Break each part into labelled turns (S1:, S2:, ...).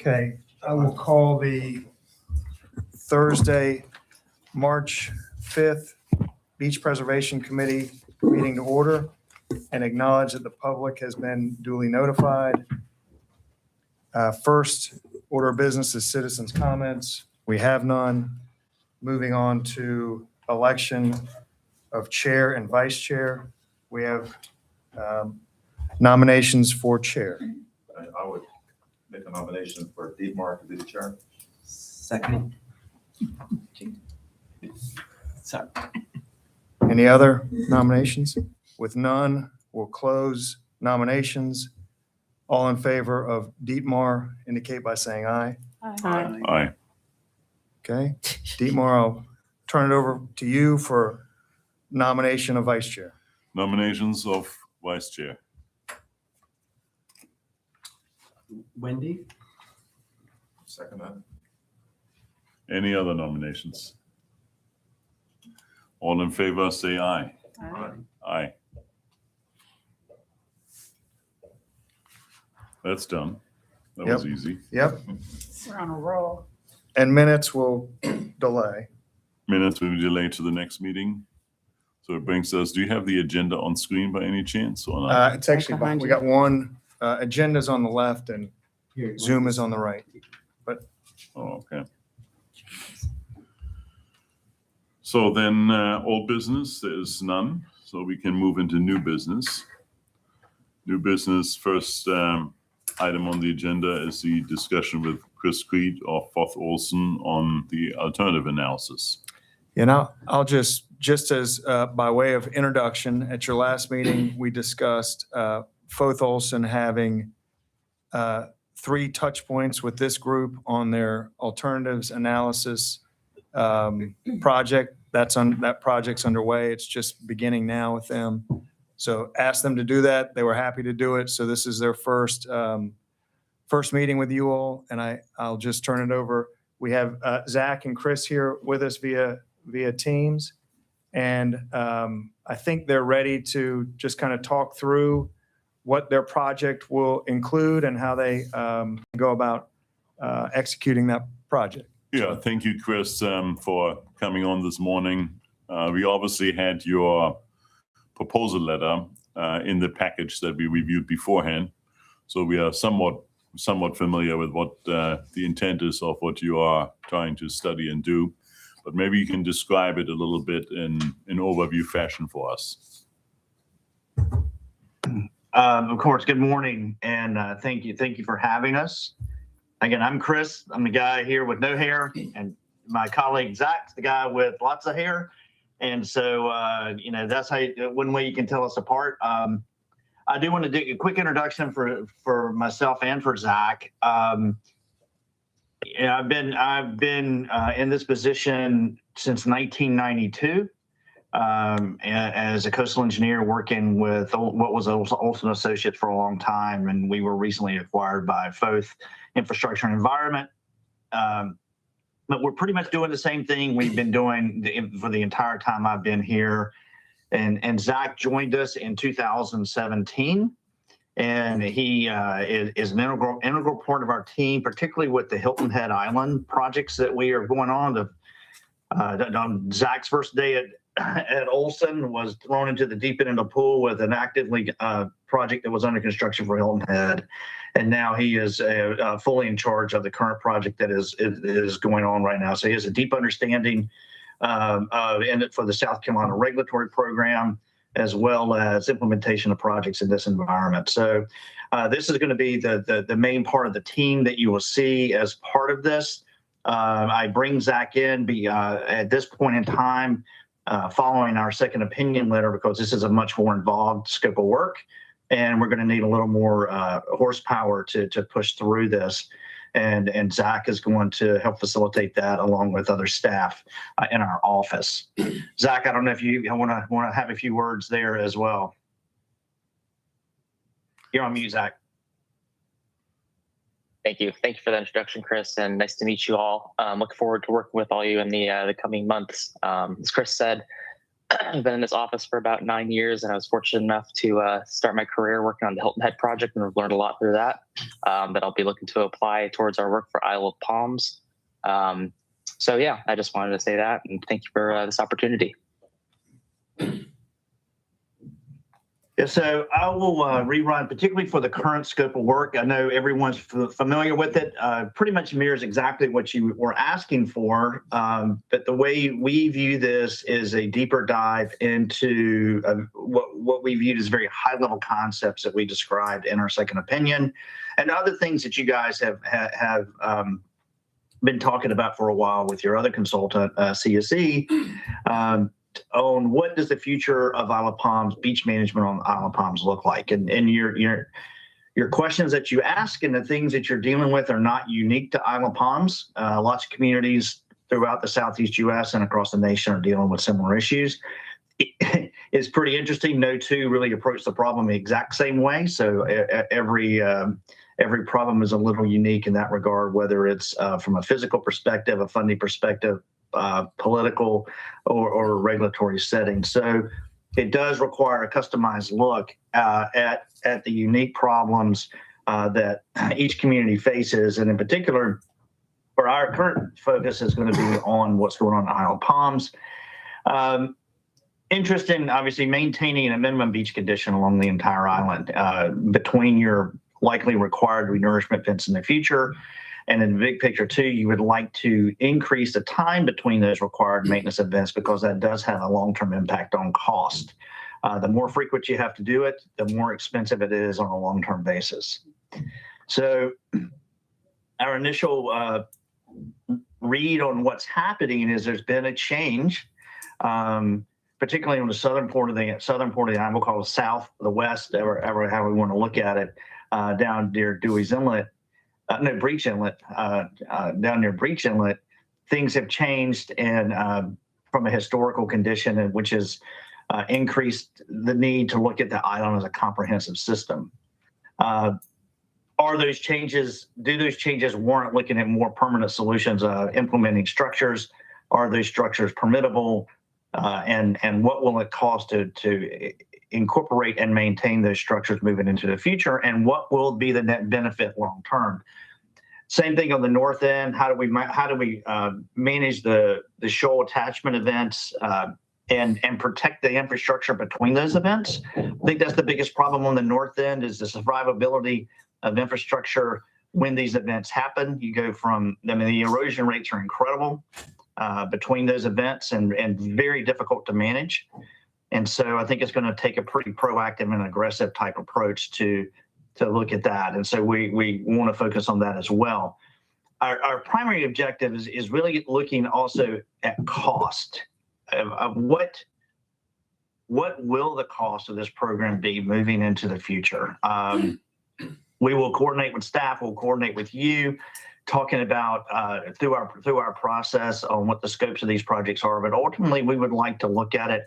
S1: Okay, I will call the Thursday, March 5th Beach Preservation Committee meeting to order and acknowledge that the public has been duly notified. First order of business is citizens' comments. We have none. Moving on to election of chair and vice chair. We have nominations for chair.
S2: I would make a nomination for Dietmar to be the chair.
S3: Second. Sorry.
S1: Any other nominations? With none, we'll close nominations. All in favor of Dietmar indicate by saying aye.
S3: Aye.
S4: Aye.
S1: Okay, Dietmar, I'll turn it over to you for nomination of vice chair.
S4: Nominations of vice chair.
S3: Wendy?
S2: Second that.
S4: Any other nominations? All in favor, say aye.
S2: Aye.
S4: Aye. That's done. That was easy.
S1: Yep,
S5: We're on a roll.
S1: and minutes will delay.
S4: Minutes will be delayed to the next meeting. So it brings us, do you have the agenda on screen by any chance or not?
S1: It's actually,
S5: behind
S1: we
S5: you.
S1: got one, agenda's on the left and Zoom is on the right.
S4: Oh, okay. So then, old business, there's none, so we can move into new business. New business, first item on the agenda is the discussion with Chris Creed of Foth Olson on the alternative analysis.
S1: You know, I'll just as by way of introduction, at your last meeting, we discussed Foth Olson having 3 touch points with this group on their alternatives analysis project. That project's underway. It's just beginning now with them. So asked them to do that. They were happy to do it. So this is their first meeting with you all, and I'll just turn it over. We have Zach and Chris here with us via Teams, and I think they're ready to just kind of talk through what their project will include and how they go about executing that project.
S4: Yeah, thank you, Chris, for coming on this morning. We obviously had your proposal letter in the package that we reviewed beforehand. So we are somewhat familiar with what the intent is of what you are trying to study and do. But maybe you can describe it a little bit in overview fashion for us.
S6: Of course, good morning, and thank you for having us. Again, I'm Chris. I'm the guy here with no hair, and my colleague Zach's the guy with lots of hair. And so, that's one way you can tell us apart. I do want to do a quick introduction for myself and for Zach. I've been in this position since 1992 as a coastal engineer, working with what was Olson Associates for a long time, and we were recently acquired by Foth Infrastructure and Environment. But we're pretty much doing the same thing we've been doing for the entire time I've been here. And Zach joined us in 2017, and he is an integral part of our team, particularly with the Hilton Head Island projects that we are going on. On Zach's first day at Olson was thrown into the deep end of the pool with an actively project that was under construction for Hilton Head. And now he is fully in charge of the current project that is going on right now. So he has a deep understanding for the South Carolina regulatory program, as well as implementation of projects in this environment. So this is going to be the main part of the team that you will see as part of this. I bring Zach in at this point in time, following our second opinion letter, because this is a much more involved scope of work, and we're going to need a little more horsepower to push through this. And Zach is going to help facilitate that along with other staff in our office. Zach, I don't know if you want to have a few words there as well. You're on mute, Zach.
S7: Thank you. Thank you for that introduction, Chris, and nice to meet you all. Looking forward to working with all you in the coming months. As Chris said, been in this office for about 9 years, and I was fortunate enough to start my career working on the Hilton Head project, and I've learned a lot through that. That I'll be looking to apply towards our work for Isle of Palms. So yeah, I just wanted to say that, and thank you for this opportunity.
S6: Yeah, so I will rerun, particularly for the current scope of work. I know everyone's familiar with it. Pretty much mirrors exactly what you were asking for. But the way we view this is a deeper dive into what we viewed as very high-level concepts that we described in our second opinion, and other things that you guys have been talking about for a while with your other consultant, CSE. On what does the future of Isle of Palms, beach management on Isle of Palms look like? And your questions that you ask and the things that you're dealing with are not unique to Isle of Palms. Lots of communities throughout the Southeast U.S. and across the nation are dealing with similar issues. It's pretty interesting. No two really approach the problem the exact same way. So every problem is a little unique in that regard, whether it's from a physical perspective, a funding perspective, political or regulatory setting. So it does require a customized look at the unique problems that each community faces. And in particular, for our current focus is going to be on what's going on in Isle of Palms. Interest in obviously maintaining a minimum beach condition along the entire island between your likely required renourishment events in the future. And in the big picture too, you would like to increase the time between those required maintenance events because that does have a long-term impact on cost. The more frequent you have to do it, the more expensive it is on a long-term basis. So our initial read on what's happening is there's been a change, particularly on the southern part of the island. We'll call it south, the west, ever how we want to look at it, down near Dewey's Inlet. Breach Inlet, down near Breach Inlet, things have changed and from a historical condition, which has increased the need to look at the island as a comprehensive system. Do those changes warrant looking at more permanent solutions, implementing structures? Are those structures permittable? And what will it cost to incorporate and maintain those structures moving into the future, and what will be the net benefit long term? Same thing on the north end. How do we manage the shoal attachment events and protect the infrastructure between those events? I think that's the biggest problem on the north end is the survivability of infrastructure when these events happen. You go from, I mean, the erosion rates are incredible between those events and very difficult to manage. And so I think it's going to take a pretty proactive and aggressive type approach to look at that. And so we want to focus on that as well. Our primary objective is really looking also at cost of what will the cost of this program be moving into the future. We will coordinate with staff, we'll coordinate with you, talking about through our process on what the scopes of these projects are. But ultimately, we would like to look at it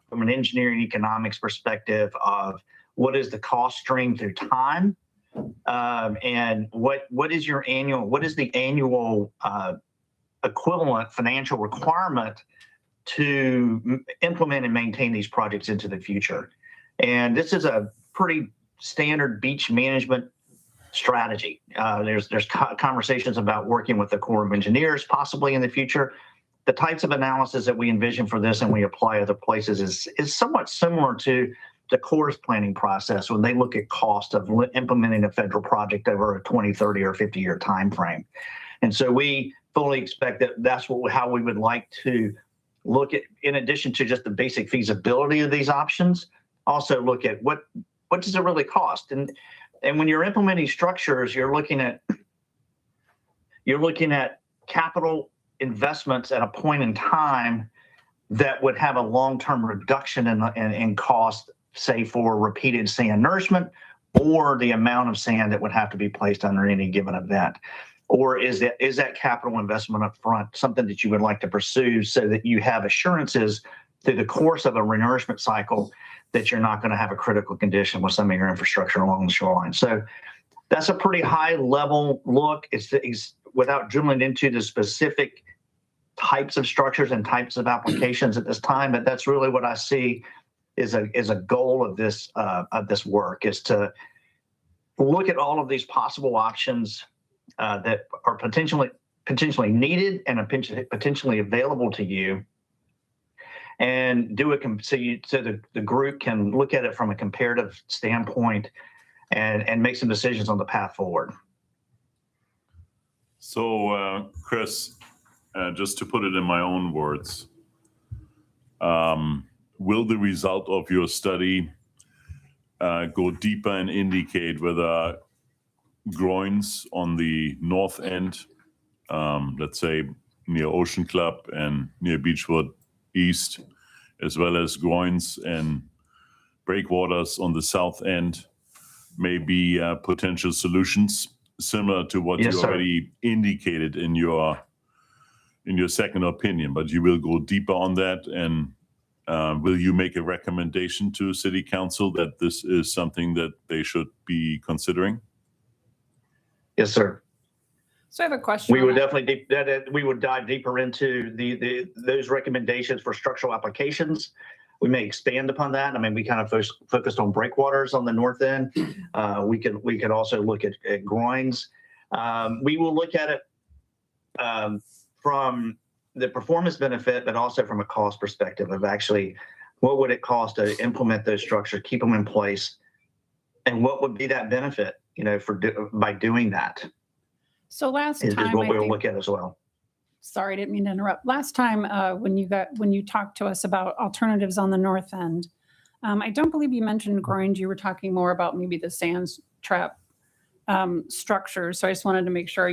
S6: from an engineering economics perspective of what is the cost stream through time, and what is the annual equivalent financial requirement to implement and maintain these projects into the future. And this is a pretty standard beach management strategy. There's conversations about working with the Corps of Engineers possibly in the future. The types of analysis that we envision for this and we apply other places is somewhat similar to the Corps' planning process when they look at cost of implementing a federal project over a 20, 30, or 50-year time frame. And so we fully expect that that's how we would like to look at, in addition to just the basic feasibility of these options, also look at what does it really cost. And when you're implementing structures, you're looking at capital investments at a point in time that would have a long-term reduction in cost, say for repeated sand nourishment, or the amount of sand that would have to be placed under any given event. Or is that capital investment up front something that you would like to pursue so that you have assurances through the course of a renourishment cycle that you're not going to have a critical condition with some of your infrastructure along the shoreline? So that's a pretty high level look. It's without drilling into the specific types of structures and types of applications at this time, but that's really what I see is a goal of this work, is to look at all of these possible options that are potentially needed and potentially available to you, and do it so the group can look at it from a comparative standpoint and make some decisions on the path forward.
S4: So, Chris, just to put it in my own words, will the result of your study go deeper and indicate whether groins on the north end, let's say near Ocean Club and near Beechwood East, as well as groins and breakwaters on the south end, may be potential solutions similar to what
S6: Yes,
S4: you
S6: sir.
S4: already indicated in your second opinion, but you will go deeper on that, and will you make a recommendation to City Council that this is something that they should be considering?
S6: Yes, sir.
S5: So I have a question.
S6: We
S5: on
S6: would
S5: that.
S6: definitely we would dive deeper into those recommendations for structural applications. We may expand upon that. I mean, we kind of focused on breakwaters on the north end. We could also look at groins. We will look at it from the performance benefit, but also from a cost perspective of actually what would it cost to implement those structures, keep them in place, and what would be that benefit, by doing that
S5: So last
S6: is
S5: time,
S6: what
S5: I
S6: we'll
S5: think,
S6: look at as well.
S5: sorry, I didn't mean to interrupt. Last time, when you talked to us about alternatives on the north end, I don't believe you mentioned groins. You were talking more about maybe the sand trap structures. So I just wanted to make sure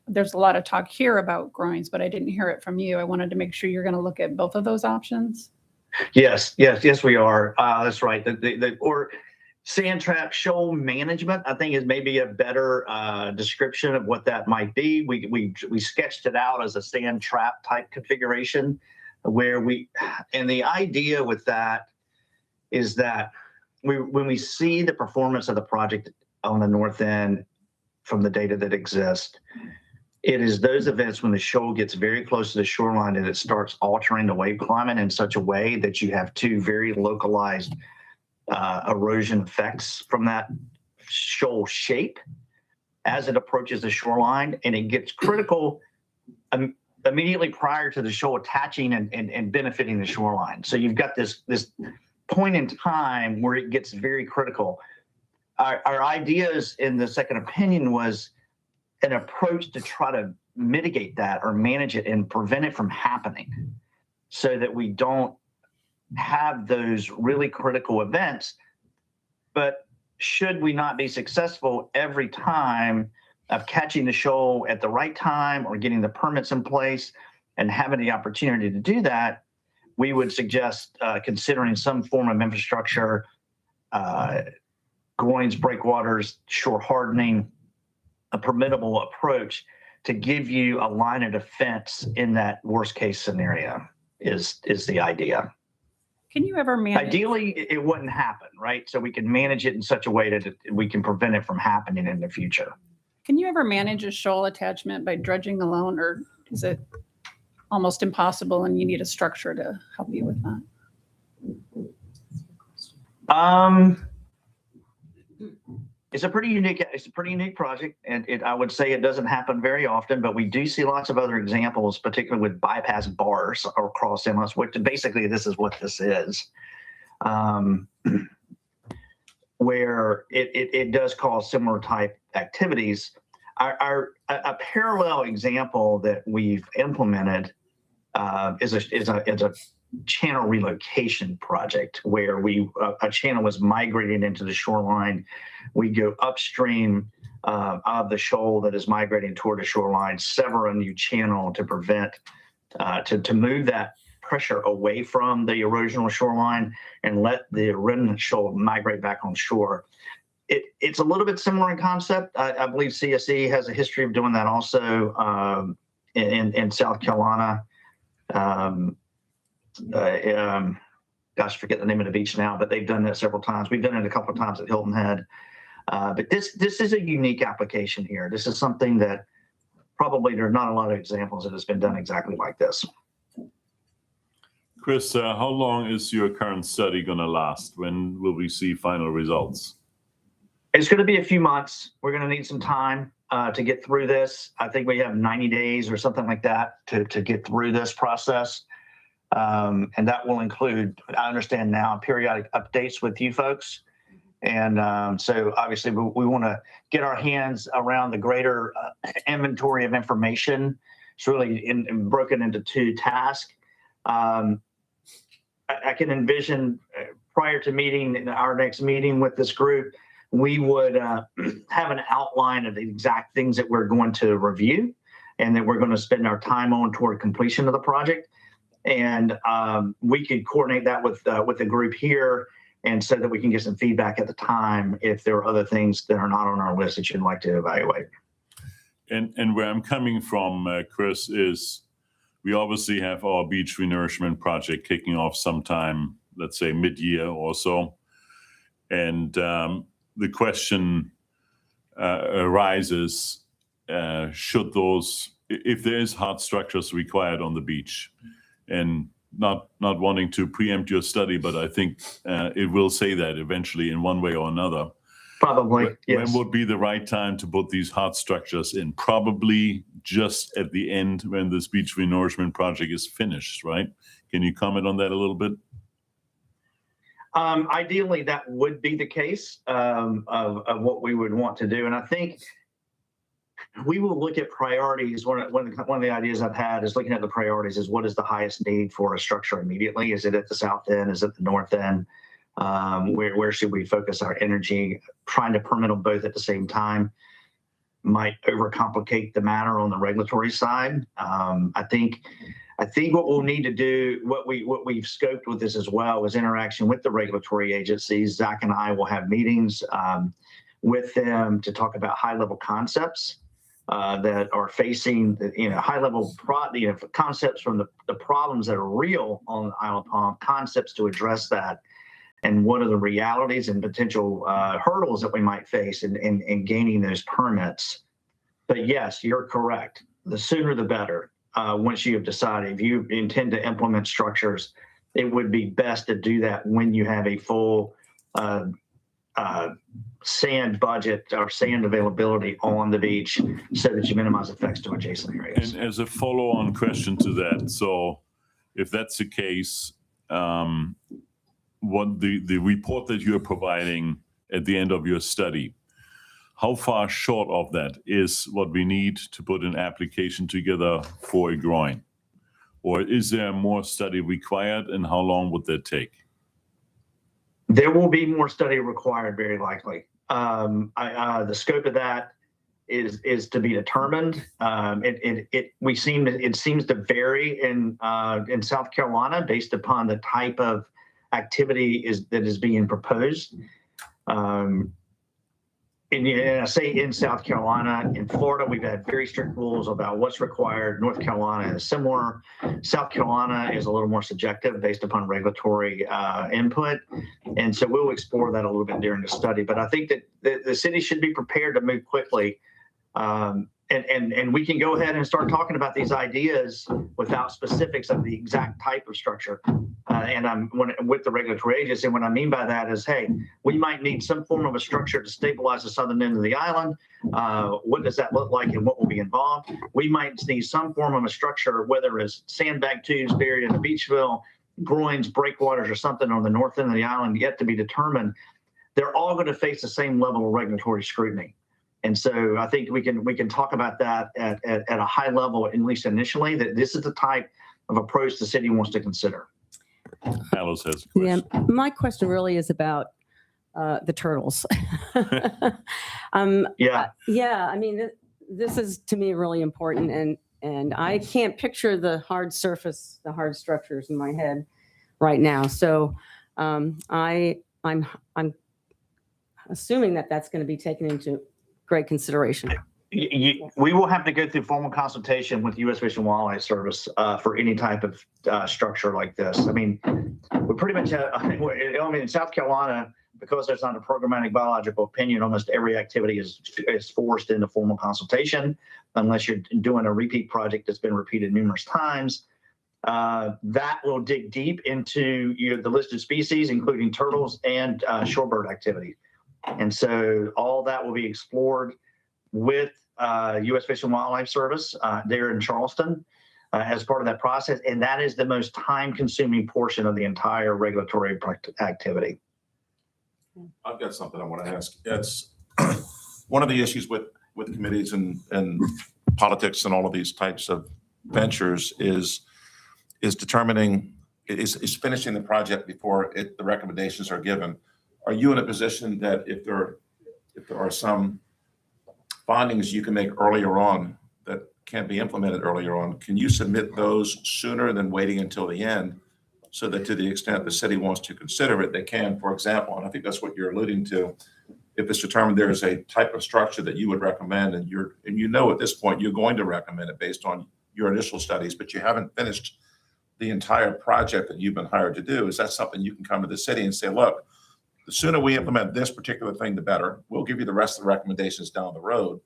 S5: there's a lot of talk here about groins, but I didn't hear it from you. I wanted to make sure you're going to look at both of those options.
S6: Yes, we are. That's right. Or sand trap shoal management, I think, is maybe a better description of what that might be. We sketched it out as a sand trap type configuration, and the idea with that is that when we see the performance of the project on the north end from the data that exists, it is those events when the shoal gets very close to the shoreline and it starts altering the wave climate in such a way that you have two very localized erosion effects from that shoal shape as it approaches the shoreline, and it gets critical immediately prior to the shoal attaching and benefiting the shoreline. So you've got this point in time where it gets very critical. Our ideas in the second opinion was an approach to try to mitigate that or manage it and prevent it from happening, so that we don't have those really critical events. But should we not be successful every time of catching the shoal at the right time or getting the permits in place and having the opportunity to do that, we would suggest considering some form of infrastructure, groins, breakwaters, shore hardening, a permittable approach to give you a line of defense in that worst case scenario is the idea.
S5: Can you ever manage?
S6: Ideally, it wouldn't happen, right? So we can manage it in such a way that we can prevent it from happening in the future.
S5: Can you ever manage a shoal attachment by dredging alone, or is it almost impossible and you need a structure to help you with that?
S6: It's a pretty unique project, and I would say it doesn't happen very often, but we do see lots of other examples, particularly with bypass bars or cross inlets, which basically this is what this is, where it does cause similar type activities. A parallel example that we've implemented is a channel relocation project where a channel was migrating into the shoreline. We go upstream of the shoal that is migrating toward the shoreline, sever a new channel to prevent, to move that pressure away from the erosional shoreline and let the remnant shoal migrate back on shore. It's a little bit similar in concept. I believe CSE has a history of doing that also in South Carolina. Gosh, I forget the name of the beach now, but they've done that several times. We've done it a couple of times at Hilton Head. But this is a unique application here. This is something that probably there's not a lot of examples that it's been done exactly like this.
S4: Chris, how long is your current study going to last? When will we see final results?
S6: It's going to be a few months. We're going to need some time to get through this. I think we have 90 days or something like that to get through this process. And that will include, I understand now, periodic updates with you folks. And so obviously we want to get our hands around the greater inventory of information. It's really broken into two tasks. I can envision prior to our next meeting with this group, we would have an outline of the exact things that we're going to review and that we're going to spend our time on toward completion of the project. And we could coordinate that with the group here, and so that we can get some feedback at the time if there are other things that are not on our list that you'd like to evaluate.
S4: And where I'm coming from, Chris, is we obviously have our beach renourishment project kicking off sometime, let's say mid-year or so. And the question arises, should those, if there is hard structures required on the beach, and not wanting to preempt your study, but I think it will say that eventually in one way or another.
S6: Probably, yes.
S4: When would be the right time to put these hard structures in? Probably just at the end when this beach renourishment project is finished, right? Can you comment on that a little bit?
S6: Ideally, that would be the case of what we would want to do. And I think we will look at priorities. One of the ideas I've had is looking at the priorities is what is the highest need for a structure immediately? Is it at the south end? Is it the north end? Where should we focus our energy? Trying to permit them both at the same time might overcomplicate the matter on the regulatory side. I think what we'll need to do, what we've scoped with this as well, is interaction with the regulatory agencies. Zach and I will have meetings with them to talk about high-level concepts that are facing, high-level concepts from the problems that are real on the Isle of Palm, concepts to address that, and what are the realities and potential hurdles that we might face in gaining those permits. But yes, you're correct. The sooner the better. Once you have decided, if you intend to implement structures, it would be best to do that when you have a full sand budget or sand availability on the beach so that you minimize effects to adjacent areas.
S4: And as a follow-on question to that, so if that's the case, what the report that you're providing at the end of your study, how far short of that is what we need to put an application together for a groin? Or is there more study required, and how long would that take?
S6: There will be more study required, very likely. The scope of that is to be determined. It seems to vary in South Carolina based upon the type of activity that is being proposed. And I say in South Carolina. In Florida, we've had very strict rules about what's required. North Carolina is similar. South Carolina is a little more subjective based upon regulatory input. And so we'll explore that a little bit during the study. But I think that the city should be prepared to move quickly. And we can go ahead and start talking about these ideas without specifics of the exact type of structure. And I'm with the regulatory agency. And what I mean by that is, hey, we might need some form of a structure to stabilize the southern end of the island. What does that look like, and what will be involved? We might need some form of a structure, whether it's sandbag tubes buried in a beach fill, groins, breakwaters, or something on the north end of the island, yet to be determined. They're all going to face the same level of regulatory scrutiny. And so I think we can talk about that at a high level, at least initially, that this is the type of approach the city wants to consider.
S4: Alice has a question.
S8: Yeah, my question really is about the turtles.
S6: Yeah.
S8: Yeah, I mean, this is to me really important, and I can't picture the hard surface, the hard structures in my head right now. So I'm assuming that that's going to be taken into great consideration.
S6: We will have to go through formal consultation with U.S. Fish and Wildlife Service for any type of structure like this. I mean, we pretty much have, in South Carolina, because there's not a programmatic biological opinion, almost every activity is forced into formal consultation unless you're doing a repeat project that's been repeated numerous times. That will dig deep into the listed species, including turtles and shorebird activity. And so all that will be explored with U.S. Fish and Wildlife Service there in Charleston as part of that process. And that is the most time-consuming portion of the entire regulatory activity.
S2: I've got something I want to ask. It's one of the issues with committees and politics and all of these types of ventures is determining, is finishing the project before the recommendations are given. Are you in a position that if there are some findings you can make earlier on that can be implemented earlier on, can you submit those sooner than waiting until the end, so that to the extent the city wants to consider it, they can? For example, and I think that's what you're alluding to, if it's determined there is a type of structure that you would recommend, and you know at this point you're going to recommend it based on your initial studies, but you haven't finished the entire project that you've been hired to do, is that something you can come to the city and say, look, the sooner we implement this particular thing, the better. We'll give you the rest of the recommendations down the road,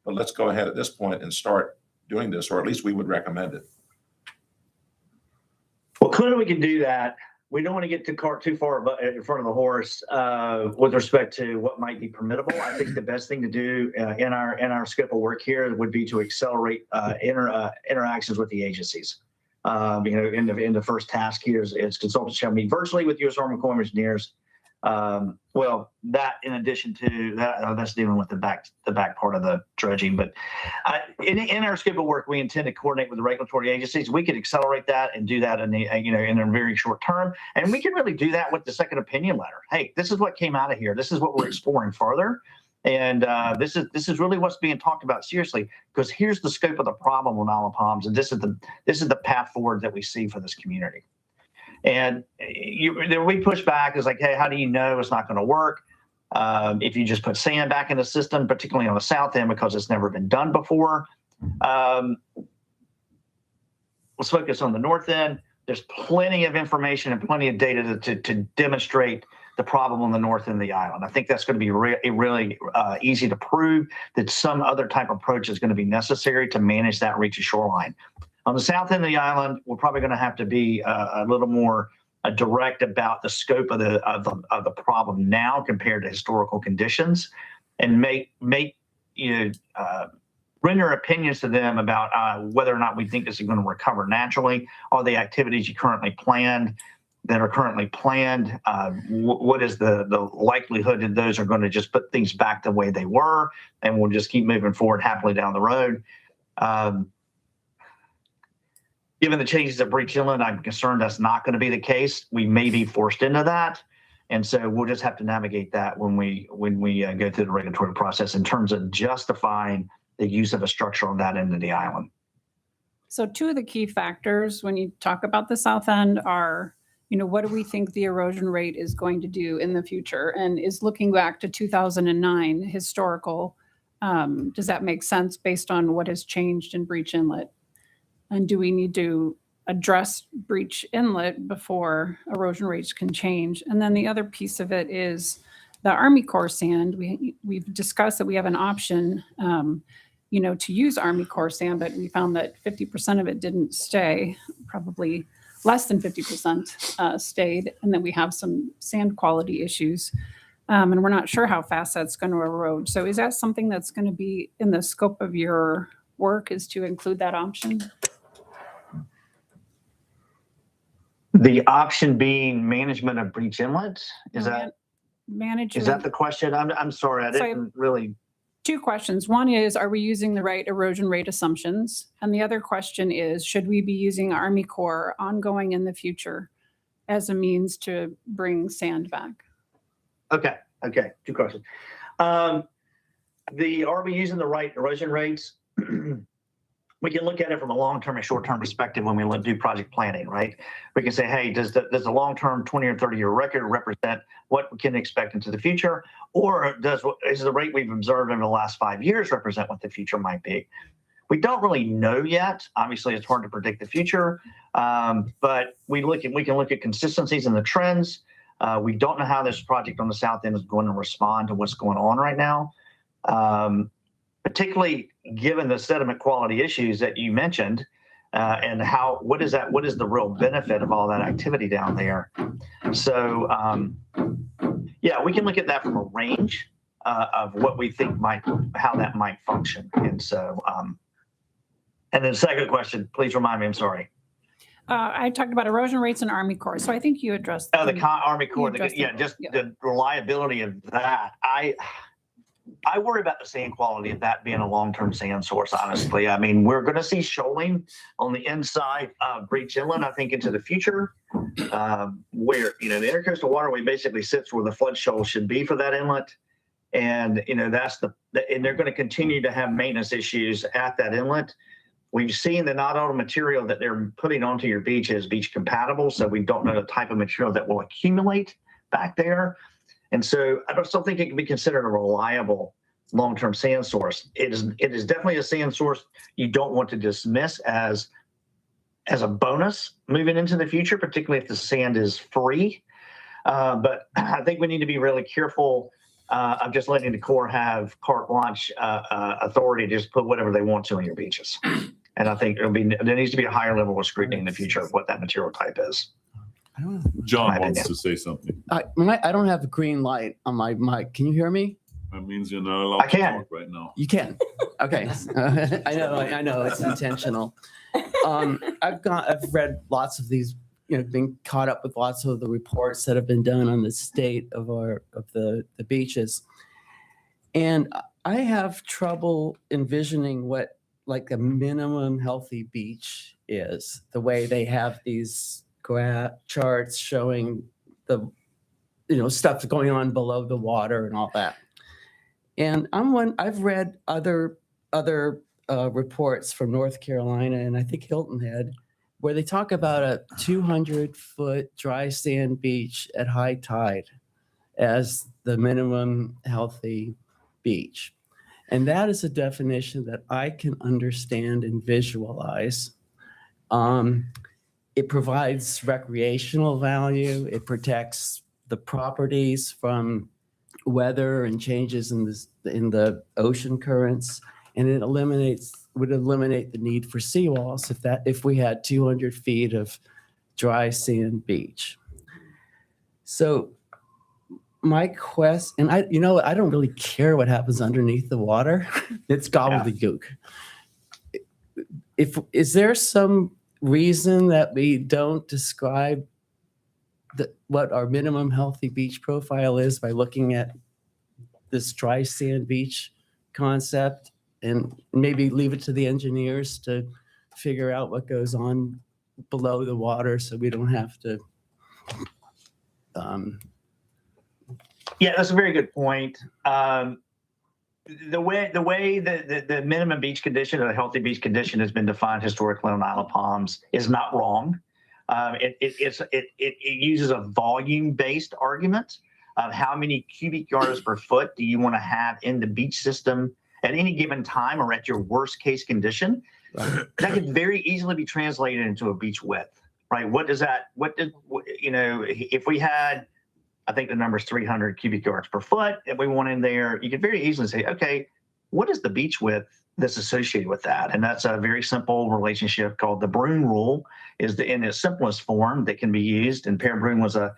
S2: but let's go ahead at this point and start doing this, or at least we would recommend it.
S6: Well, clearly we can do that. We don't want to get the cart too far in front of the horse with respect to what might be permittable. I think the best thing to do in our scope of work here would be to accelerate interactions with the agencies. In the first task here is consultants shall meet virtually with U.S. Army Corps of Engineers. Well, that in addition to that, that's dealing with the back part of the dredging. But in our scope of work, we intend to coordinate with the regulatory agencies. We could accelerate that and do that in a very short term, and we can really do that with the second opinion letter. Hey, this is what came out of here. This is what we're exploring further, and this is really what's being talked about seriously. Because here's the scope of the problem with Isle of Palms, and this is the path forward that we see for this community. And we push back is like, hey, how do you know it's not going to work? If you just put sand back in the system, particularly on the south end, because it's never been done before. Let's focus on the north end. There's plenty of information and plenty of data to demonstrate the problem on the north end of the island. I think that's going to be really easy to prove that some other type of approach is going to be necessary to manage that reach of shoreline. On the south end of the island, we're probably going to have to be a little more direct about the scope of the problem now compared to historical conditions, and render opinions to them about whether or not we think this is going to recover naturally. Are the activities you currently planned that are currently planned? What is the likelihood that those are going to just put things back the way they were, and we'll just keep moving forward happily down the road? Given the changes at Breach Inlet, I'm concerned that's not going to be the case. We may be forced into that. And so we'll just have to navigate that when we go through the regulatory process in terms of justifying the use of a structure on that end of the island.
S5: So two of the key factors when you talk about the south end are, what do we think the erosion rate is going to do in the future? And is looking back to 2009 historical, does that make sense based on what has changed in Breach Inlet? And do we need to address Breach Inlet before erosion rates can change? And then the other piece of it is the Army Corps sand. We've discussed that we have an option, to use Army Corps sand, but we found that 50% of it didn't stay, probably less than 50% stayed, and then we have some sand quality issues. And we're not sure how fast that's going to erode. So is that something that's going to be in the scope of your work, is to include that option?
S6: The option being management of Breach Inlet? Is that the question? I'm sorry, I didn't really.
S5: Two questions. One is, are we using the right erosion rate assumptions? And the other question is, should we be using Army Corps ongoing in the future as a means to bring sand back? Okay.
S6: Two questions. Are we using the right erosion rates? We can look at it from a long-term and short-term perspective when we do project planning, right? We can say, hey, does the long-term 20 or 30-year record represent what we can expect into the future? Or is the rate we've observed in the last 5 years represent what the future might be? We don't really know yet. Obviously, it's hard to predict the future, but we can look at consistencies in the trends. We don't know how this project on the south end is going to respond to what's going on right now. Particularly given the sediment quality issues that you mentioned, and what is the real benefit of all that activity down there? So, yeah, we can look at that from a range of what we think how that might function. And so, and then second question, please remind me, I'm sorry.
S5: I talked about erosion rates and Army Corps, so I think you addressed.
S6: Oh, the Army Corps,
S5: addressed
S6: yeah,
S5: that.
S6: just
S5: Yeah.
S6: the reliability of that. I worry about the sand quality of that being a long-term sand source, honestly. I mean, we're going to see shoaling on the inside of Breach Inlet, I think, into the future, where, the intercoastal waterway basically sits where the flood shoal should be for that inlet. And, and they're going to continue to have maintenance issues at that inlet. We've seen that not all the material that they're putting onto your beach is beach compatible, so we don't know the type of material that will accumulate back there. And so I still think it can be considered a reliable long-term sand source. It is definitely a sand source you don't want to dismiss as a bonus moving into the future, particularly if the sand is free. But I think we need to be really careful of just letting the Corps have carte blanche authority to just put whatever they want to on your beaches. And I think there needs to be a higher level of scrutiny in the future of what that material type is.
S8: I don't know.
S4: John
S6: My
S4: wants
S6: opinion.
S4: to say something.
S9: I don't have a green light on my mic. Can you hear me?
S4: That means you're not allowed
S6: I
S4: to
S6: can.
S4: talk right now.
S9: You can. Okay. I know it's intentional. I've read lots of these, been caught up with lots of the reports that have been done on the state of the beaches. And I have trouble envisioning what like a minimum healthy beach is, the way they have these charts showing the stuff going on below the water and all that. And I've read other reports from North Carolina and I think Hilton Head, where they talk about a 200-foot dry sand beach at high tide as the minimum healthy beach. And that is a definition that I can understand and visualize. It provides recreational value. It protects the properties from weather and changes in the ocean currents, and it would eliminate the need for seawalls if we had 200 feet of dry sand beach. So my quest, and I don't really care what happens underneath the water. It's gobbledygook. Is there some reason that we don't describe what our minimum healthy beach profile is by looking at this dry sand beach concept and maybe leave it to the engineers to figure out what goes on below the water so we don't have to
S6: Yeah, that's a very good point. The way the minimum beach condition or the healthy beach condition has been defined historically on Isle of Palms is not wrong. It uses a volume-based argument of how many cubic yards per foot do you want to have in the beach system at any given time or at your worst case condition. That could very easily be translated into a beach width, right? If we had, I think the number is 300 cubic yards per foot, if we want in there, you could very easily say, okay, what is the beach width that's associated with that? And that's a very simple relationship called the Broom rule, in its simplest form that can be used. And Per Broom was a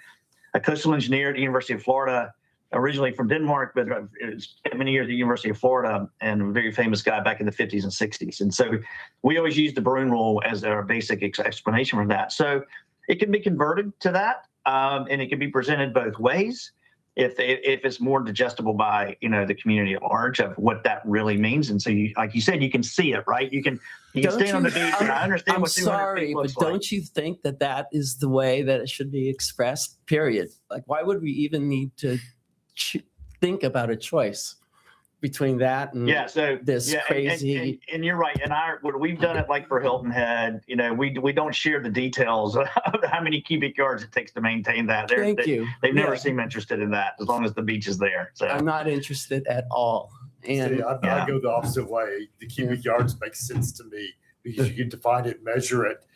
S6: coastal engineer at the University of Florida, originally from Denmark, but it spent many years at the University of Florida, and a very famous guy back in the 50s and 60s. And so we always use the Broom rule as our basic explanation for that. So it can be converted to that, and it can be presented both ways if it's more digestible by the community at large of what that really means. And so, like you said, you can see it, right? You can stand on the beach, and I understand
S9: I'm
S6: what 200
S9: sorry,
S6: feet
S9: but
S6: looks like.
S9: don't you think that is the way that it should be expressed, period? Like, why would we even need to think about a choice between that and this crazy?
S6: And you're right. And what we've done it like for Hilton Head, we don't share the details of how many cubic yards it takes to maintain that. They've never seemed interested in that as long as the beach is there. So
S9: I'm not interested at all. And
S10: See, I go the opposite way. The cubic yards makes sense to me because you can define it, measure it,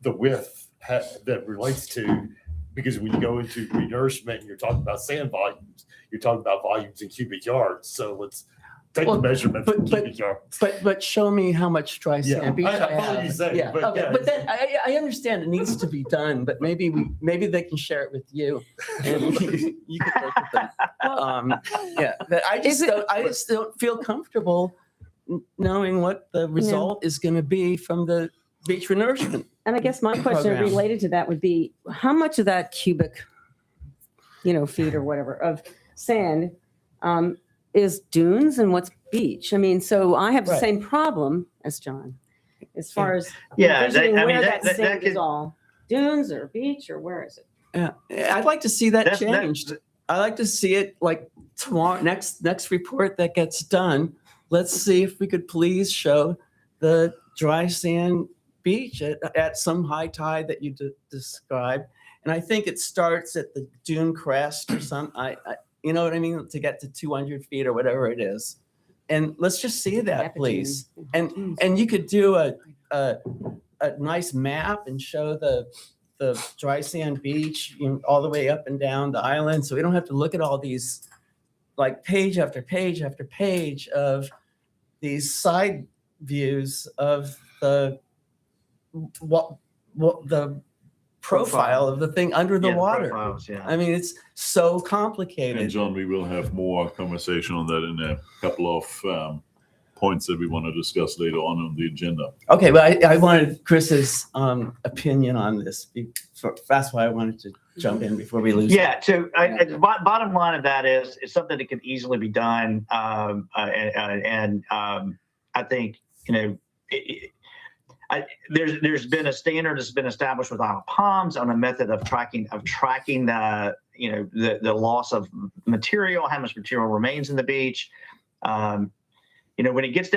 S10: the width that relates to because when you go into renourishment and you're talking about sand volumes, you're talking about volumes in cubic yards. So let's take the
S9: Well,
S10: measurement from
S9: but-
S10: cubic yards.
S9: But show me how much dry
S10: Yeah,
S9: sand beach
S10: I
S9: I
S10: follow you
S9: have.
S10: saying,
S9: Yeah,
S10: but
S9: okay,
S10: yeah,
S9: but then I understand it needs to be done, but maybe they can share it with you. And you can work with them. Yeah, but I just don't feel comfortable knowing what the result is going to be from the beach renourishment.
S8: And I guess my question
S9: Program.
S8: related to that would be, how much of that cubic, feet or whatever of sand is dunes and what's beach? I mean, so I have the
S9: Right.
S8: same problem as John, as far as
S6: Yeah,
S8: envisioning
S6: I mean,
S8: where
S6: that
S8: that sand is
S6: could,
S8: all. Dunes or beach or where is it?
S9: Yeah, I'd like to see that
S6: That's- that-
S9: changed. I like to see it like tomorrow, next report that gets done. Let's see if we could please show the dry sand beach at some high tide that you described. And I think it starts at the dune crest or something. You know what I mean? To get to 200 feet or whatever it is. And let's just see that, please. And you could do a nice map and show the dry sand beach, all the way up and down the island. So we don't have to look at all these, like, page after page after page of these side views of what the profile of the thing under the
S6: Yeah,
S9: water.
S6: profiles, yeah.
S9: I mean, it's so
S4: And
S9: complicated.
S4: John, we will have more conversation on that in a couple of points that we want to discuss later on the agenda.
S9: Okay, but I wanted Chris's opinion on this. That's why I wanted to jump in before we lose.
S6: Yeah, so the bottom line of that is it's something that can easily be done. And I think, there's been a standard that's been established with Isle of Palms on a method of tracking the loss of material, how much material remains in the beach. When it gets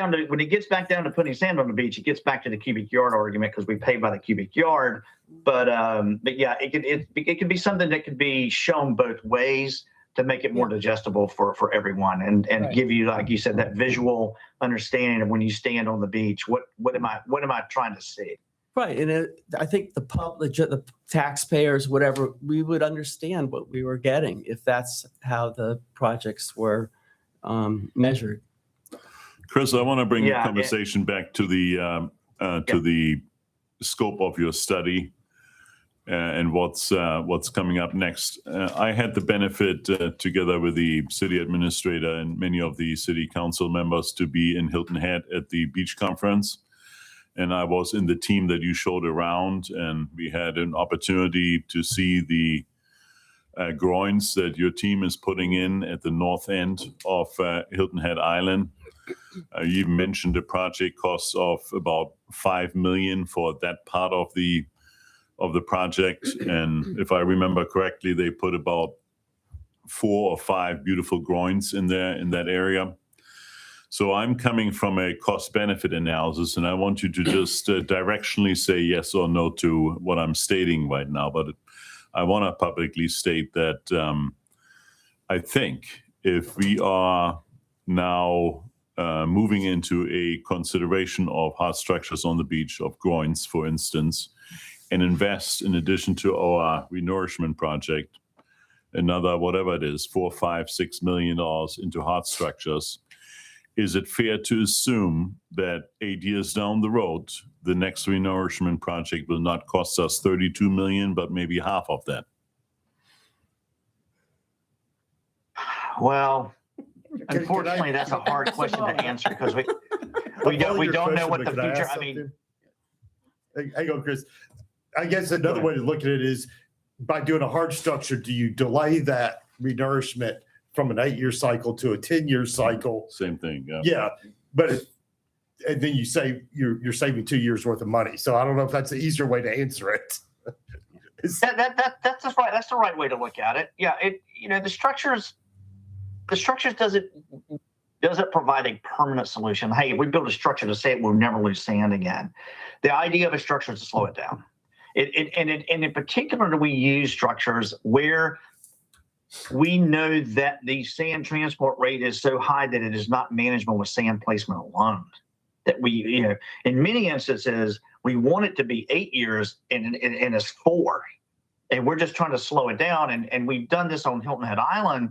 S6: back down to putting sand on the beach, it gets back to the cubic yard argument because we pay by the cubic yard. But yeah, it could be something that could be shown both ways to make it more digestible for everyone and
S9: Right.
S6: give you, like you said, that visual understanding of when you stand on the beach. What am I trying to see?
S9: Right, and I think the public, the taxpayers, whatever, we would understand what we were getting if that's how the projects were measured.
S4: Chris, I want to bring the
S6: Yeah,
S4: conversation back to the scope of your study and what's coming up next. I had the benefit, together with the city administrator and many of the city council members, to be in Hilton Head at the beach conference. And I was in the team that you showed around, and we had an opportunity to see the groins that your team is putting in at the north end of Hilton Head Island. You mentioned a project cost of about $5 million for that part of the project, and if I remember correctly, they put about 4 or 5 beautiful groins in there in that area. So I'm coming from a cost-benefit analysis, and I want you to just directionally say yes or no to what I'm stating right now. But I want to publicly state that I think if we are now moving into a consideration of hard structures on the beach, of groins, for instance, and invest, in addition to our renourishment project, another, whatever it is, $4, $5, $6 million into hard structures, is it fair to assume that 8 years down the road, the next renourishment project will not cost us $32 million, but maybe half of that?
S6: Well, unfortunately, that's a hard question to answer because we don't know what the future. I mean,
S10: hang on, Chris. I guess another way to look at it is by doing a hard structure, do you delay that renourishment from an 8-year cycle to a 10-year cycle?
S4: Same thing, yeah.
S10: Yeah, and then you say you're saving 2 years worth of money. So I don't know if that's the easier way to answer it.
S6: that's right. That's the right way to look at it. Yeah, the structures doesn't provide a permanent solution. Hey, if we build a structure to say it, we'll never lose sand again. The idea of a structure is to slow it down. And in particular, we use structures where we know that the sand transport rate is so high that it is not manageable with sand placement alone. That in many instances, we want it to be 8 years and it's 4. And we're just trying to slow it down. And we've done this on Hilton Head Island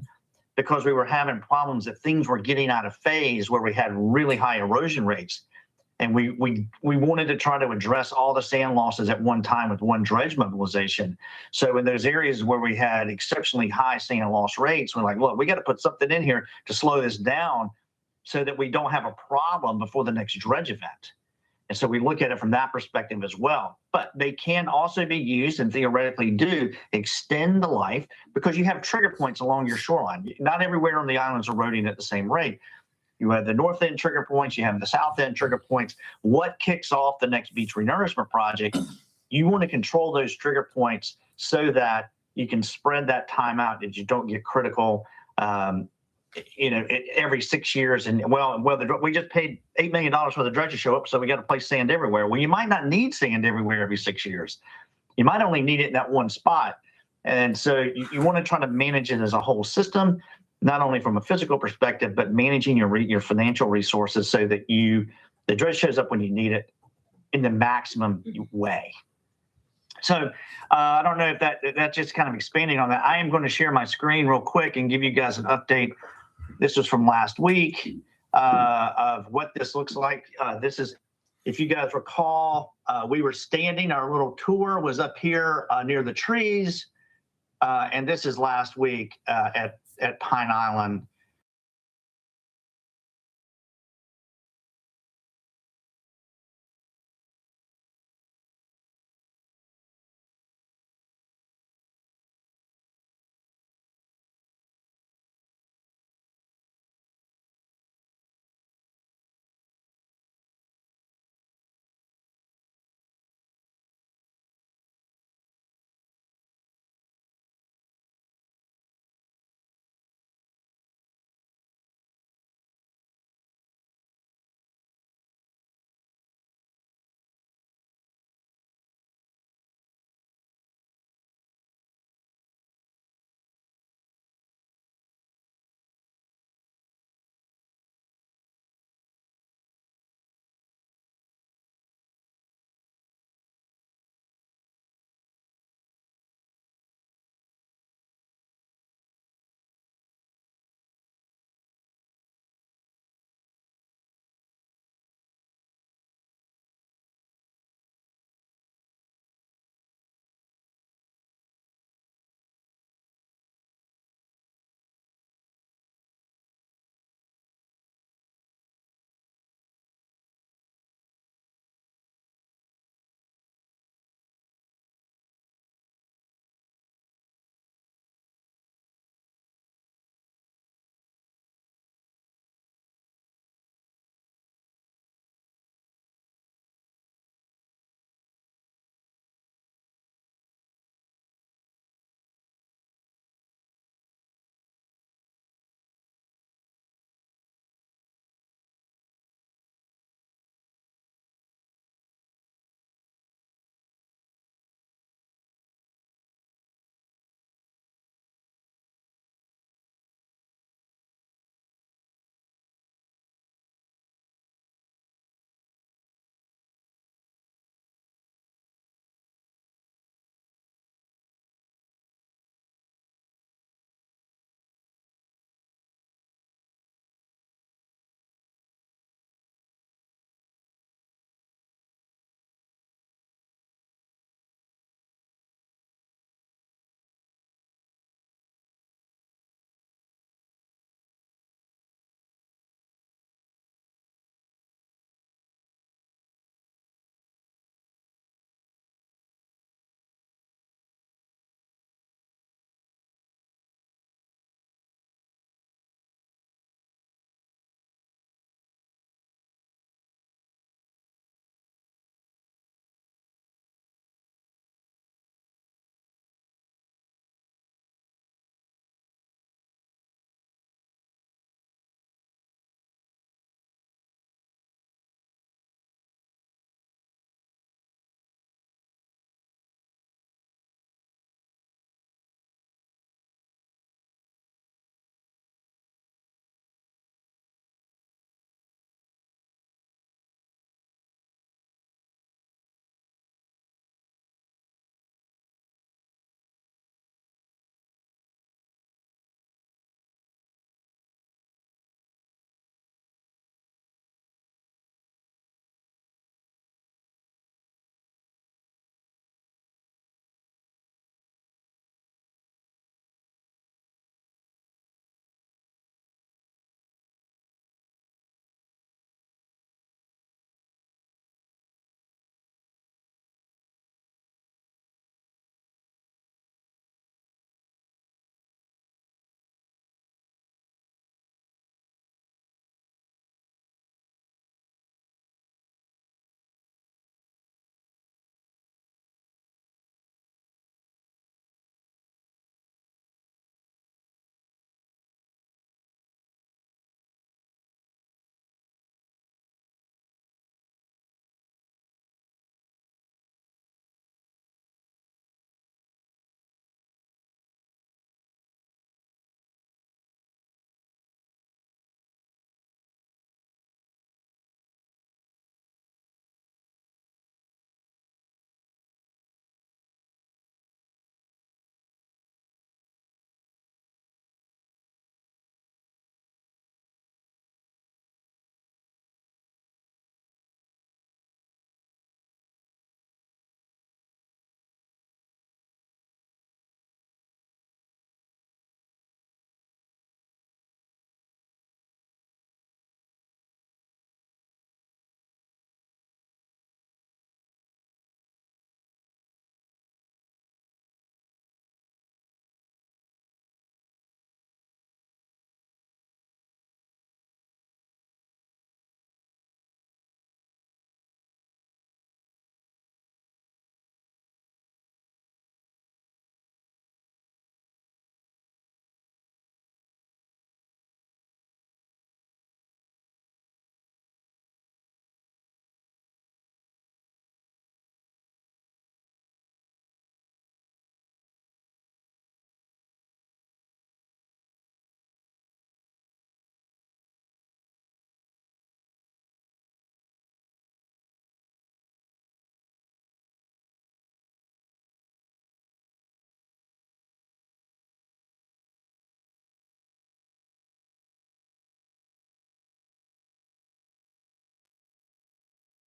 S6: because we were having problems that things were getting out of phase where we had really high erosion rates. And we wanted to try to address all the sand losses at one time with one dredge mobilization. So in those areas where we had exceptionally high sand loss rates, we're like, look, we got to put something in here to slow this down so that we don't have a problem before the next dredge event. And so we look at it from that perspective as well. But they can also be used and theoretically do extend the life because you have trigger points along your shoreline. Not everywhere on the islands are eroding at the same rate. You have the north end trigger points, you have the south end trigger points. What kicks off the next beach renourishment project? You want to control those trigger points so that you can spread that time out, that you don't get critical every 6 years. And we just paid $8 million for the dredge to show up, so we got to place sand everywhere. Well, you might not need sand everywhere every 6 years. You might only need it in that one spot. And so you want to try to manage it as a whole system, not only from a physical perspective, but managing your financial resources so that the dredge shows up when you need it in the maximum way. So I don't know if that's just kind of expanding on that. I am going to share my screen real quick and give you guys an update. This was from last week of what this looks like. This is, if you guys recall, we were standing, our little tour was up here near the trees. And this is last week at Pine Island.